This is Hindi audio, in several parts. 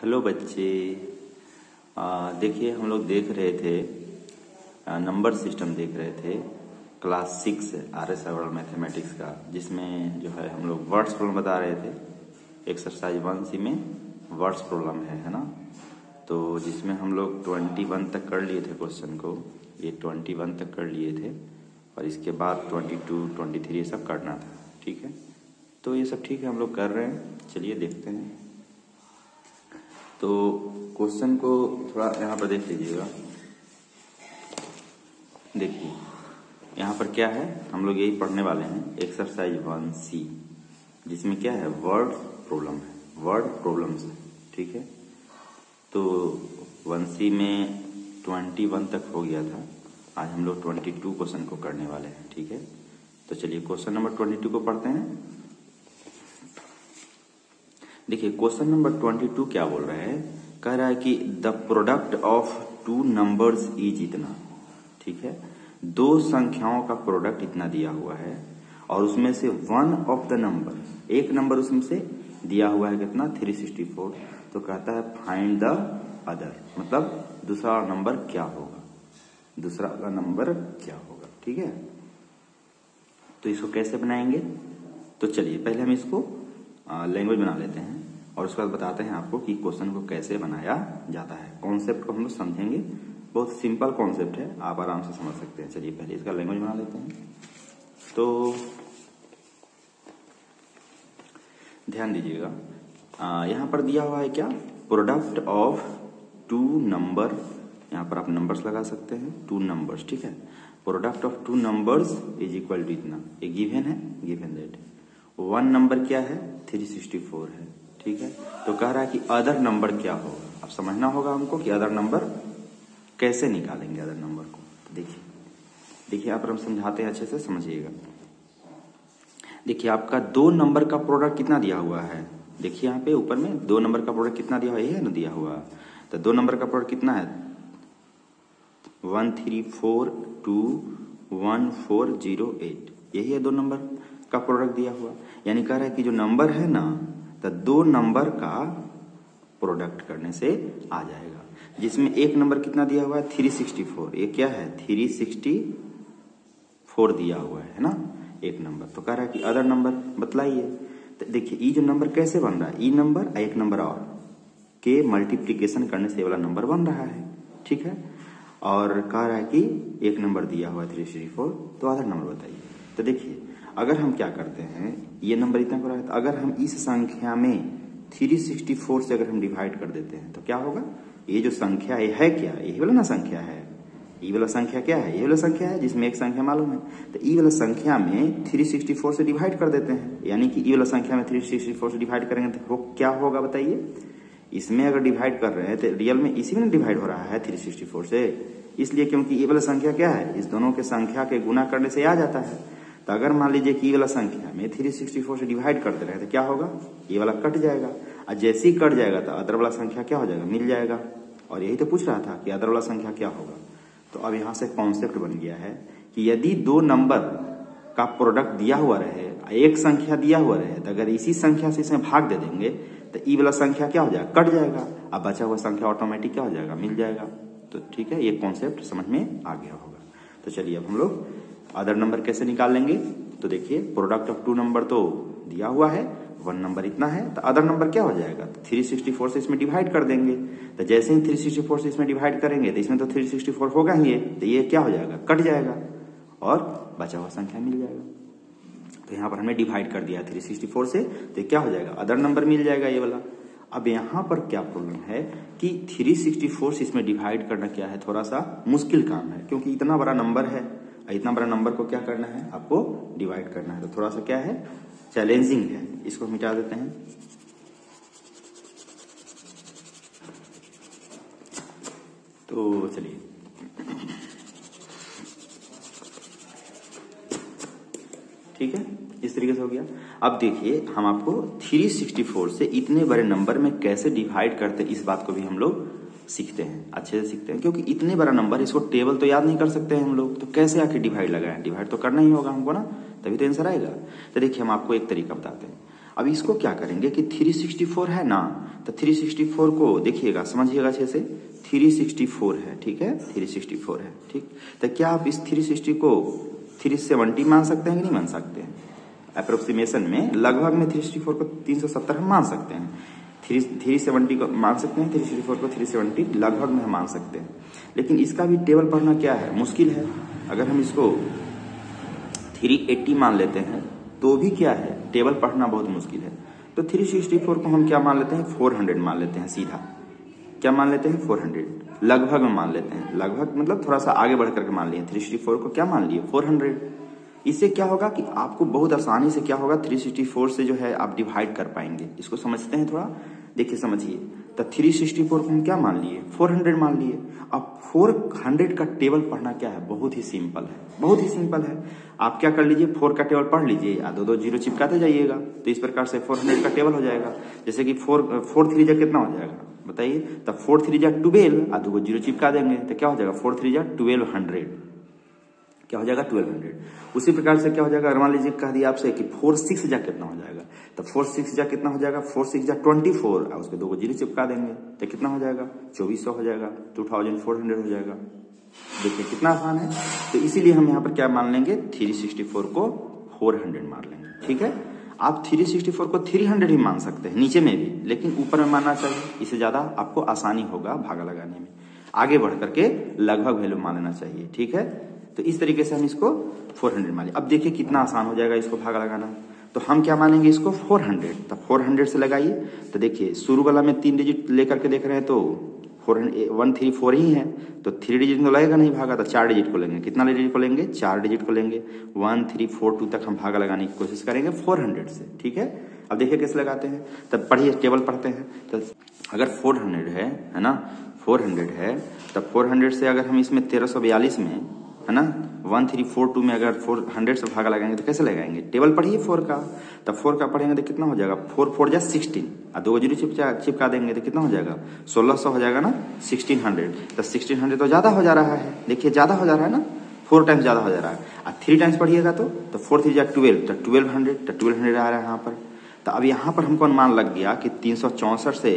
हेलो बच्चे। देखिए हम लोग देख रहे थे नंबर सिस्टम देख रहे थे क्लास 6 RS अग्रवाल मैथमेटिक्स का, जिसमें जो है हम लोग वर्ड्स प्रॉब्लम बता रहे थे। एक्सरसाइज 1C में वर्ड्स प्रॉब्लम है ना। तो जिसमें हम लोग 21 तक कर लिए थे क्वेश्चन को, ये 21 तक कर लिए थे और इसके बाद 22, 23 ये सब करना था। ठीक है, तो ये सब ठीक है, हम लोग कर रहे हैं। चलिए देखते हैं। तो क्वेश्चन को थोड़ा यहाँ पर देख लीजिएगा। देखिए यहाँ पर क्या है, हम लोग यही पढ़ने वाले हैं एक्सरसाइज 1C, जिसमें क्या है वर्ड प्रॉब्लम है, वर्ड प्रॉब्लम्स है। ठीक है, तो 1C में 21 तक हो गया था, आज हम लोग 22 क्वेश्चन को करने वाले हैं। ठीक है, तो चलिए क्वेश्चन नंबर 22 को पढ़ते हैं। देखिए क्वेश्चन नंबर 22 क्या बोल रहा है, कह रहा है कि the product of two numbers is इतना। ठीक है, दो संख्याओं का प्रोडक्ट इतना दिया हुआ है और उसमें से वन ऑफ द नंबर, एक नंबर उसमें से दिया हुआ है कितना 364। तो कहता है फाइंड द अदर, मतलब दूसरा नंबर क्या होगा, दूसरा वाला नंबर क्या होगा। ठीक है, तो इसको कैसे बनाएंगे, तो चलिए पहले हम इसको लैंग्वेज बना लेते हैं और उसके बाद बताते हैं आपको कि क्वेश्चन को कैसे बनाया जाता है। कॉन्सेप्ट को हम लोग समझेंगे, बहुत सिंपल कॉन्सेप्ट है, आप आराम से समझ सकते हैं। चलिए पहले इसका लैंग्वेज बना लेते हैं। तो ध्यान दीजिएगा, यहाँ पर दिया हुआ है क्या, प्रोडक्ट ऑफ टू नंबर, यहाँ पर आप नंबर्स लगा सकते हैं, टू नंबर्स। ठीक है, product of two numbers is equal to इतना, ये गिवन है, गिवन दैट वन नंबर क्या है 364 है। ठीक है, तो कह रहा है कि अदर नंबर क्या होगा। अब समझना होगा हमको कि अदर नंबर कैसे निकालेंगे अदर नंबर को। तो देखिए यहाँ पर हम समझाते हैं, अच्छे से समझिएगा। देखिए आपका दो नंबर का प्रोडक्ट कितना दिया हुआ है, देखिए यहाँ पे ऊपर में दो नंबर का प्रोडक्ट कितना दिया हुआ है, ये है ना दिया हुआ। तो दो नंबर का प्रोडक्ट कितना है 134214008, यही है दो नंबर का प्रोडक्ट दिया हुआ। यानी कह रहा है कि जो नंबर है ना, तो दो नंबर का प्रोडक्ट करने से आ जाएगा। जिसमें एक नंबर कितना दिया हुआ है 364, ये क्या है 364 दिया हुआ है ना एक नंबर। तो कह रहा है कि अदर नंबर बतलाइए। तो देखिए ये जो नंबर कैसे बन रहा है, ई नंबर और एक नंबर और के मल्टीप्लीकेशन करने से वाला नंबर बन रहा है। ठीक है, और कह रहा है कि एक नंबर दिया हुआ है 364, तो अदर नंबर बताइए। तो देखिए अगर हम क्या करते हैं, ये नंबर इतना हो रहा है, तो अगर हम इस संख्या में 364 से अगर हम डिवाइड कर देते हैं तो क्या होगा, ये जो संख्या है क्या, यही वाला ना संख्या है, ये वाला संख्या क्या है, ये वाला संख्या है जिसमें एक संख्या मालूम है। तो ये वाला संख्या में 364 से डिवाइड कर देते हैं, यानी कि ये वाला संख्या में 364 से डिवाइड करेंगे तो क्या होगा बताइए। इसमें अगर डिवाइड कर रहे हैं तो रियल में इसी में डिवाइड हो रहा है 364 से, इसलिए क्योंकि ये वाला संख्या क्या है, इस दोनों के संख्या के गुना करने से आ जाता है। तो अगर मान लीजिए कि ये वाला संख्या में 364 से डिवाइड करते रहे तो क्या होगा, ये वाला कट जाएगा, और जैसे ही कट जाएगा तो अदर वाला संख्या क्या हो जाएगा, मिल जाएगा। और यही तो पूछ रहा था कि अदर वाला संख्या क्या होगा। तो अब यहाँ से कॉन्सेप्ट बन गया है कि यदि दो नंबर का प्रोडक्ट दिया हुआ रहे, एक संख्या दिया हुआ रहे, तो अगर इसी संख्या से इसमें भाग दे देंगे तो ई वाला संख्या क्या हो जाएगा, कट जाएगा, अब बचा हुआ संख्या ऑटोमेटिक क्या हो जाएगा, मिल जाएगा। तो ठीक है, ये कॉन्सेप्ट समझ में आ गया होगा। तो चलिए अब हम लोग अदर नंबर कैसे निकाल लेंगे। तो देखिए प्रोडक्ट ऑफ टू नंबर तो दिया हुआ है, वन नंबर इतना है, तो अदर नंबर क्या हो जाएगा, तो 364 से इसमें डिवाइड कर देंगे। तो जैसे ही 364 से इसमें डिवाइड करेंगे तो इसमें तो 364 होगा ही, तो ये क्या हो जाएगा, कट जाएगा और बचा हुआ संख्या मिल जाएगा। तो यहाँ पर हमने डिवाइड कर दिया 364 से, तो क्या हो जाएगा, अदर नंबर मिल जाएगा ये वाला। अब यहाँ पर क्या प्रॉब्लम है कि 364 से इसमें डिवाइड करना क्या है, थोड़ा सा मुश्किल काम है, क्योंकि इतना बड़ा नंबर है, इतना बड़ा नंबर को क्या करना है, आपको डिवाइड करना है। तो थोड़ा सा क्या है, चैलेंजिंग है। इसको मिटा देते हैं। तो चलिए ठीक है, इस तरीके से हो गया। अब देखिए हम आपको 364 से इतने बड़े नंबर में कैसे डिवाइड करते हैं, इस बात को भी हम लोग सीखते हैं, अच्छे से सीखते हैं। क्योंकि इतने बड़ा नंबर, इसको टेबल तो याद नहीं कर सकते हैं हम लोग, तो कैसे आखिर डिवाइड लगाएं, डिवाइड तो करना ही होगा हमको ना, तभी तो आंसर आएगा। तो देखिए हम आपको एक तरीका बताते हैं। अब इसको क्या करेंगे कि 364 है ना, तो 364 को देखिएगा, समझिएगा अच्छे से, 364 है, ठीक है, 364 है, ठीक। तो क्या आप इस 360 को 370 मान सकते हैं कि नहीं मान सकते हैं? अप्रोक्सीमेशन में लगभग में 364 को 370 हम मान सकते हैं, 370 को मान सकते हैं, 364 को 370 लगभग में हम मान सकते हैं। लेकिन इसका भी टेबल पढ़ना क्या है, मुश्किल है। अगर हम इसको 380 मान लेते हैं तो भी क्या है, टेबल पढ़ना बहुत मुश्किल है। तो 364 को हम क्या मान लेते हैं, 400 मान लेते हैं, सीधा क्या मान लेते हैं, 400 लगभग में मान लेते हैं। लगभग मतलब थोड़ा सा आगे बढ़ करके मान लिए, 364 को क्या मान लिए, 400। इससे क्या होगा कि आपको बहुत आसानी से क्या होगा, 364 से जो है आप डिवाइड कर पाएंगे। इसको समझते हैं थोड़ा, देखिए समझिए। तो 364 को हम क्या मान लिए, 400 मान लिए। अब 400 का टेबल पढ़ना क्या है, बहुत ही सिंपल है, बहुत ही सिंपल है। आप क्या कर लीजिए, 4 का टेबल पढ़ लीजिए, या 2 2 जीरो चिपकाते जाइएगा, तो इस प्रकार से 400 का टेबल हो जाएगा। जैसे कि 4 3 जा कितना हो जाएगा बताइए, तब 4 3 जा 12, 2 जीरो चिपका देंगे तो क्या हो जाएगा, 4 3 जा 1200, क्या हो जाएगा 1200। उसी प्रकार से क्या हो जाएगा, मान लीजिए कह दिया आपसे कि 4 6 जा कितना हो जाएगा, तो 4 6 जा कितना हो जाएगा, 4 6 जा 24, और उसके 2 जीरो चिपका देंगे तो कितना हो जाएगा, 2400 हो जाएगा, 2400 हो जाएगा। देखिए कितना आसान है। तो इसीलिए हम यहाँ पर क्या मान लेंगे, 364 को 400 मान लेंगे, ठीक है। आप 364 को 300 ही मान सकते हैं नीचे में भी, लेकिन ऊपर में मानना चाहिए, इससे ज्यादा आपको आसानी होगा भागा लगाने में। आगे बढ़ करके लगभग वैल्यू मान लेना चाहिए, ठीक है। तो इस तरीके से हम इसको 400 मान लिया। अब देखिए कितना आसान हो जाएगा इसको भागा लगाना। तो हम क्या मानेंगे इसको 400, तो 400 से लगाइए। तो देखिए शुरू वाला में 3 डिजिट लेकर के देख रहे हैं तो 134 ही है, तो 3 डिजिट तो लगेगा नहीं भागा, तो 4 डिजिट को लेंगे। कितना डिजिट को लेंगे, 4 डिजिट को लेंगे। 1342 तक हम भागा लगाने की कोशिश करेंगे 400 से, ठीक है। अब देखिए कैसे लगाते हैं, तब पढ़िए, टेबल पढ़ते हैं। तो अगर 400 है ना, 400 है, तब 400 से अगर हम इसमें 1342 में है ना 1342 में अगर 400 से भागा लगाएंगे तो कैसे लगाएंगे, टेबल पढ़िए 4 का। तब 4 का पढ़ेंगे तो कितना हो जाएगा, 4 4 जा 16, और 2 जीरो चिपका देंगे तो कितना हो जाएगा, 1600 हो जाएगा ना, 1600। तो 1600 तो ज्यादा हो जा रहा है, देखिए ज्यादा हो जा रहा है ना, 4 टाइम्स ज्यादा हो जा रहा है। और 3 टाइम्स पढ़िएगा तो 4 3 जा 12, तो 1200, तो 1200 आ रहा है यहाँ पर। तो अब यहाँ पर हमको अनुमान लग गया कि 364 से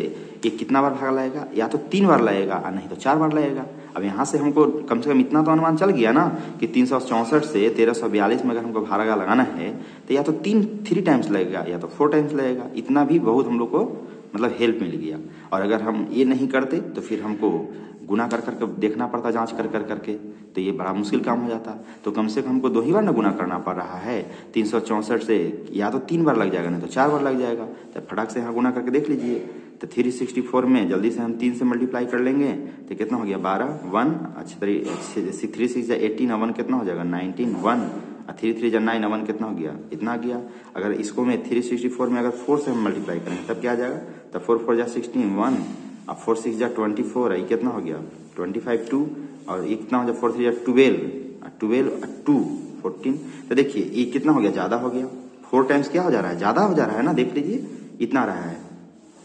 ये कितना बार भागा लगेगा, या तो 3 बार लगेगा और नहीं तो 4 बार लगेगा। अब यहाँ से हमको कम से कम इतना तो अनुमान चल गया ना कि 364 से 1342 में अगर हमको भागा लगाना है तो या तो 3 टाइम्स लगेगा या तो 4 टाइम्स लगेगा। इतना भी बहुत हम लोग को मतलब हेल्प मिल गया। और अगर हम ये नहीं करते तो फिर हमको गुना कर करके देखना पड़ता, जांच कर करके, तो ये बड़ा मुश्किल काम हो जाता। तो कम से कम हमको 2 ही बार ना गुना करना पड़ रहा है। 364 से या तो 3 बार लग जाएगा, नहीं तो 4 बार लग जाएगा। तो फटाक से यहाँ गुना करके देख लीजिए। तो 364 में जल्दी से हम 3 से मल्टीप्लाई कर लेंगे तो कितना हो गया, 12, 1 अच्छी तरीके 3 6 जा 18, 1 कितना हो जाएगा, 19, 1 3 3 जा 9, 1 कितना हो गया, इतना गया। अगर इसको में 364 में अगर 4 से हम मल्टीप्लाई करेंगे तब क्या आ जाएगा, तब 4 4 जा 16, 1 और 4 6 जा 24, ये कितना हो गया 25, 2 और ये कितना हो जाए 4 3 जा 12, 12 2 14। तो देखिए ये कितना हो गया, ज्यादा हो गया। 4 टाइम्स क्या हो जा रहा है, ज्यादा हो जा रहा है ना, देख लीजिए इतना आ रहा है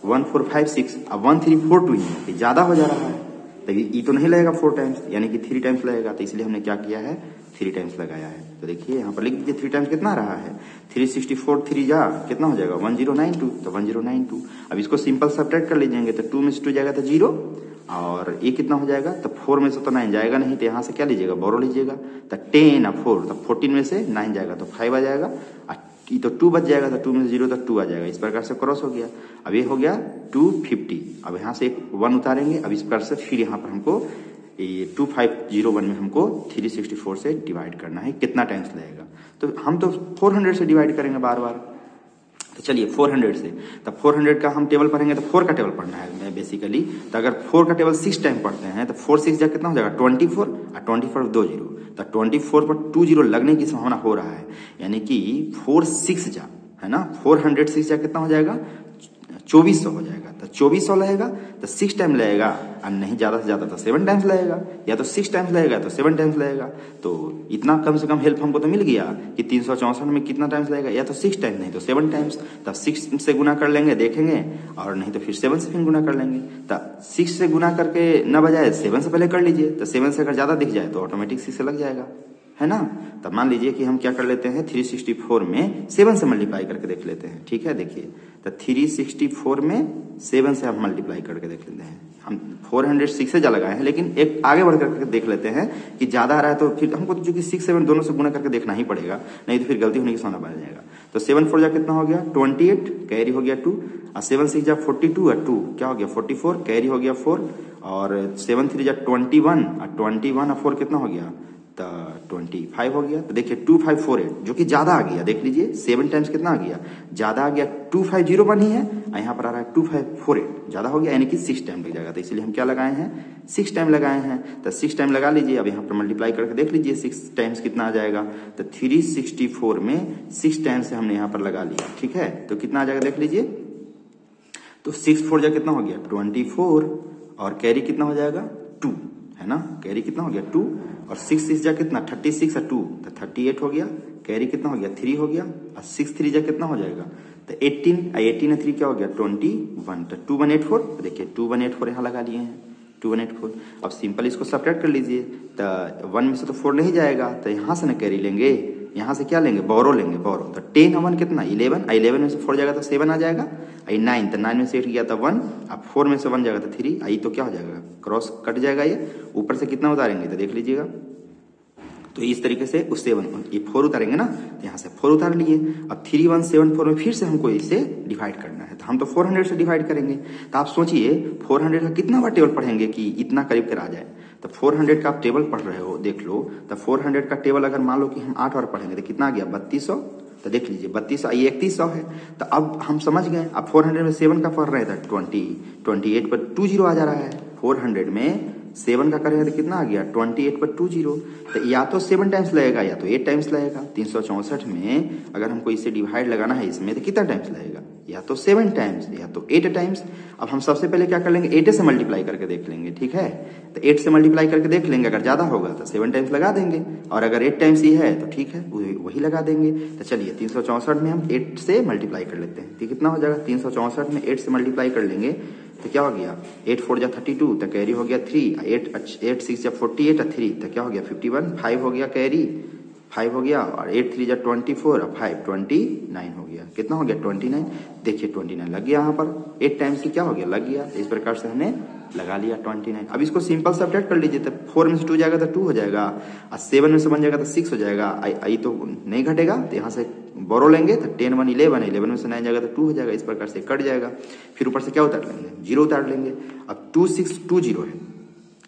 1456, अब 1342 ही है, ज्यादा हो जा रहा है। तो ये तो नहीं लगेगा 4 टाइम्स, यानी कि 3 टाइम्स लगेगा। तो इसलिए हमने क्या किया है, 3 टाइम्स लगाया है। तो देखिए यहाँ पर लिख दीजिए 3 टाइम्स कितना आ रहा है, 364 3 जा कितना हो जाएगा 1092, तो 1092। अब इसको सिंपल सब्ट्रैक्ट कर लीजिएंगे तो 2 में से 2 जाएगा तो 0, और ये कितना हो जाएगा, तो 4 में से तो 9 जाएगा नहीं, तो यहाँ से क्या लीजिएगा, बोरो लीजिएगा। तो 10 और 4, तो 14 में से 9 जाएगा तो 5 आ जाएगा, तो 2 बच जाएगा, तो 2 में से 0 तो 2 आ जाएगा। इस प्रकार से क्रॉस हो गया। अब ये हो गया 250। अब यहाँ से एक 1 उतारेंगे। अब इस प्रकार से फिर यहाँ पर हमको ये 2501 में हमको 364 से डिवाइड करना है, कितना टाइम्स लगेगा। तो हम तो 400 से डिवाइड करेंगे बार बार। तो चलिए 400 से, तब 400 का हम टेबल पढ़ेंगे तो 4 का टेबल पढ़ना है बेसिकली। तो अगर 4 का टेबल 6 टाइम पढ़ते हैं तो 4 6 जा कितना हो जाएगा 24, और 24 2 जीरो, तो 24 पर 2 जीरो लगने की संभावना हो रहा है, यानी कि 4 6 जा है ना, 406 जा कितना हो जाएगा 2400 हो जाएगा। तो 2400 लगेगा तो 6 टाइम लगेगा, और नहीं ज्यादा से ज्यादा तो 7 टाइम्स लगेगा, या तो 6 टाइम्स लगेगा तो 7 टाइम्स लगेगा। तो इतना कम से कम हेल्प हमको तो मिल गया कि 364 में कितना टाइम्स लगेगा, या तो 6 टाइम्स नहीं तो 7 टाइम्स। तब 6 से गुना कर लेंगे देखेंगे, और नहीं तो फिर 7 से फिर गुना कर लेंगे। तो 6 से गुना करके न बजाय 7 से पहले कर लीजिए, तो 7 से अगर ज्यादा दिख जाए तो ऑटोमेटिक 6 से लग जाएगा, है ना। तब मान लीजिए कि हम क्या कर लेते हैं, 364 में 7 से मल्टीप्लाई करके देख लेते हैं। ठीक है, देखिए तो 364 में 7 से हम मल्टीप्लाई करके देख लेते हैं। हम 406 से जा लगाए हैं, लेकिन एक आगे बढ़ करके देख लेते हैं कि ज्यादा आ रहा है तो फिर हमको तो चूंकि 6 7 दोनों से गुणा करके देखना ही पड़ेगा, नहीं तो फिर गलती होने की संभावना बढ़ जाएगा। तो 7 4 जा कितना हो गया 28, कैरी हो गया 2, और 7 6 जा 42 और 2 क्या हो गया 44, कैरी हो गया 4, और 7 3 जा 21 और 21 और 4 कितना हो गया तो 25 हो गया। तो देखिए 2548 जो कि ज्यादा आ गया, देख लीजिए 7 टाइम्स कितना आ गया, ज्यादा आ गया 2501 ही है, यहाँ पर आ रहा है 2548, ज्यादा हो गया यानी कि 6 टाइम लग जाएगा। तो इसलिए हम क्या लगाए हैं 6 टाइम लगाए हैं। तो 6 टाइम लगा लीजिए, अब यहाँ पर मल्टीप्लाई करके देख लीजिए 6 टाइम्स कितना आ जाएगा। तो 364 में 6 टाइम से हमने यहाँ पर लगा लिया। ठीक है, तो कितना आ जाएगा देख लीजिए, तो 6 4 जा कितना हो गया 24, और कैरी कितना हो जाएगा 2, है ना, कैरी कितना हो गया 2, और 6 6 जा कितना 36 और 2 तो 38 हो गया, कैरी कितना हो गया 3 हो गया, और 6 3 जा कितना हो जाएगा तो 18 और 3 क्या हो गया 21, तो 2184। तो देखिए 2184 यहाँ लगा लिए हैं 2184। अब सिंपल इसको सब्ट्रैक्ट कर लीजिए, तो 1 में से तो 4 नहीं जाएगा, तो यहाँ से ना कैरी लेंगे, यहाँ से क्या लेंगे बोरो लेंगे, बोरो। तो 10 और 1 कितना 11, 11 में से 4 जाएगा तो 7 आ जाएगा, 9 तो 9 में से 8 गया तो 1, अब 4 में से 1 जाएगा तो 3, आई तो क्या हो जाएगा क्रॉस कट जाएगा, ये ऊपर से कितना उतारेंगे तो देख लीजिएगा। तो इस तरीके से उस 7 ये 4 उतारेंगे ना, तो यहाँ से 4 उतार लिए। अब 3174 में फिर से हमको इसे डिवाइड करना है, तो हम तो 400 से डिवाइड करेंगे। तो आप सोचिए 400 का कितना बार टेबल पढ़ेंगे कि इतना करीब कर आ जाए। तो 400 का आप टेबल पढ़ रहे हो देख लो, तो 400 का टेबल अगर मान लो कि हम 8 बार पढ़ेंगे तो कितना आ गया 3200। तो देख लीजिए 3200 ये 3100 है। तो अब हम समझ गए, अब 400 में 7 का पढ़ रहे थे 28 पर 20 आ जा रहा है। 400 में 7 का करेंगे तो कितना आ गया 28 पर 20, तो या तो 7 टाइम्स लगेगा या तो 8 टाइम्स लगेगा। 364 में अगर हमको इससे डिवाइड लगाना है इसमें तो कितना टाइम्स लगेगा, या तो 7 टाइम्स या तो 8 टाइम्स। अब हम सबसे पहले क्या कर लेंगे 8 से मल्टीप्लाई करके देख लेंगे। ठीक है, तो 8 से मल्टीप्लाई करके देख लेंगे, अगर ज्यादा होगा तो 7 टाइम्स लगा देंगे, और अगर 8 टाइम्स ही है तो ठीक है वही लगा देंगे। तो चलिए 364 में हम 8 से मल्टीप्लाई कर लेते हैं, तो कितना हो जाएगा 364 में 8 से मल्टीप्लाई कर लेंगे तो क्या हो गया 8 4 जा 32, तो कैरी हो गया 3, 8 6 जा 48 और 3 तो क्या हो गया 51, 5 हो गया कैरी 5 हो गया, और 8 3 जा 24 और 5 29 हो गया। कितना हो गया 29, देखिए 29 लग गया यहाँ पर 8 टाइम्स की क्या हो गया लग गया। इस प्रकार से हमने लगा लिया 29। अब इसको सिंपल सब्ट्रैक्ट कर लीजिए, तो 4 में से 2 जाएगा तो 2 हो जाएगा, और 7 में से 1 जाएगा तो 6 हो जाएगा, आई तो नहीं घटेगा, तो यहाँ से बोरो लेंगे तो 10 1 11, 11 में से 9 जाएगा तो 2 हो जाएगा। इस प्रकार से कट जाएगा, फिर ऊपर से क्या उतार लेंगे 0 उतार लेंगे। अब 2620 है,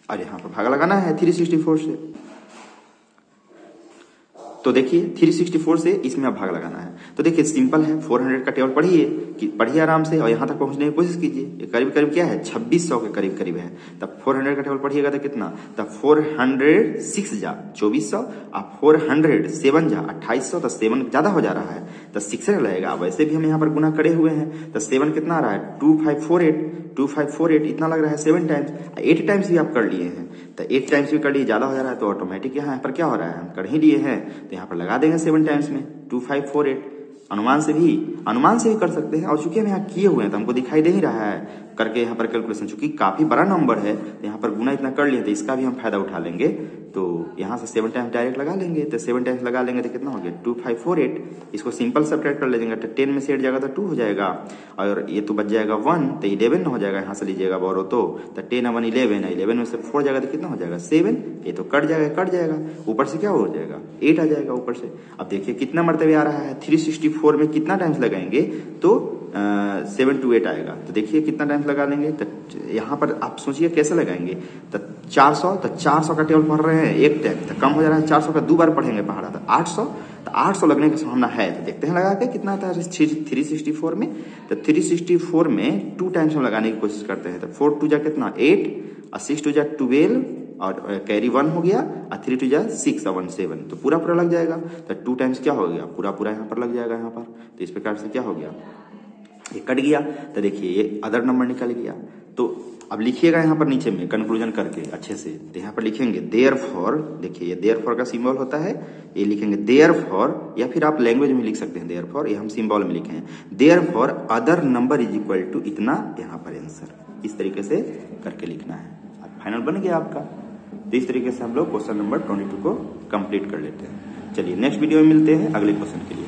और यहाँ पर भाग लगाना है 364 से। तो देखिए 364 से इसमें अब भाग लगाना है, तो देखिए सिंपल है 400 का टेबल पढ़िए आराम से, और यहाँ तक पहुंचने की कोशिश कीजिए। ये करीब करीब क्या है 2600 के करीब करीब है। तब 400 का टेबल पढ़िएगा तो कितना, तब 406 जा 2400, अब 407 जा 2800, तो 7 ज्यादा हो जा रहा है तो 6 लगेगा। वैसे भी हम यहाँ पर गुना करे हुए हैं, तो 7 कितना आ रहा है 2548 इतना लग रहा है 7 टाइम्स, 8 टाइम्स भी आप कर लिए हैं, तो 8 टाइम्स भी कर लिए, ज्यादा हो जा रहा है तो ऑटोमेटिक यहाँ पर क्या हो रहा है हम कर ही लिए हैं, तो यहाँ पर लगा देंगे 7 टाइम्स में 2548। अनुमान से भी कर सकते हैं, और चूंकि हम यहाँ किए हुए हैं तो हमको दिखाई दे ही रहा है करके यहाँ पर कैलकुलेशन, चूंकि काफी बड़ा नंबर है तो यहाँ पर गुना इतना कर लिए, तो इसका भी हम फायदा उठा लेंगे। तो यहाँ से 7 टाइम्स डायरेक्ट लगा लेंगे, तो 7 टाइम्स लगा लेंगे तो कितना हो गया 2548। इसको सिंपल सब्ट्रैक्ट कर लेंगे, तो 10 में से 8 जाएगा तो 2 हो जाएगा, और ये तो बच जाएगा 1, तो 11 हो जाएगा, यहाँ से लीजिएगा बोरो तो 10 1 11 में से 4 जाएगा तो कितना हो जाएगा 7, ये तो कट जाएगा, ऊपर से क्या हो जाएगा 8 आ जाएगा ऊपर से। अब देखिए कितना मरतबे आ रहा है 364 में कितना टाइम्स लगाएंगे तो 7 to 8 आएगा। तो देखिए कितना टाइम लगा लेंगे, तो यहाँ पर आप सोचिए कैसे लगाएंगे, तो 400 का टेबल पढ़ रहे हैं एक टाइम, तो कम हो जा रहा है 400 का 2 बार पढ़ेंगे पढ़ा, तो 800 लगने की संभावना है। तो देखते हैं लगा के कितना आता है 364 में, तो 364 में 2 टाइम्स हम लगाने की कोशिश करते हैं, तो 4 2 जा कितना 8, और 6 2 जा 12, और कैरी 1 हो गया, और 3 2 जा 6 और 1 7, तो पूरा लग जाएगा। तो 2 टाइम्स क्या हो गया पूरा यहाँ पर लग जाएगा यहाँ पर। तो इस प्रकार से क्या हो गया ये कट गया, तो देखिए ये अदर नंबर निकल गया। तो अब लिखिएगा यहाँ पर नीचे में कंक्लूजन करके अच्छे से, तो यहाँ पर लिखेंगे देयरफॉर, देखिए ये देयरफॉर का सिंबल होता है, ये लिखेंगे देयरफॉर, या फिर आप लैंग्वेज में लिख सकते हैं देयरफॉर, ये हम सिंबल में लिखे हैं therefore other number is equal to इतना, यहाँ पर आंसर इस तरीके से करके लिखना है। फाइनल बन गया आपका। तो इस तरीके से हम लोग क्वेश्चन नंबर 22 को कंप्लीट कर लेते हैं। चलिए नेक्स्ट वीडियो में मिलते हैं अगले क्वेश्चन के लिए।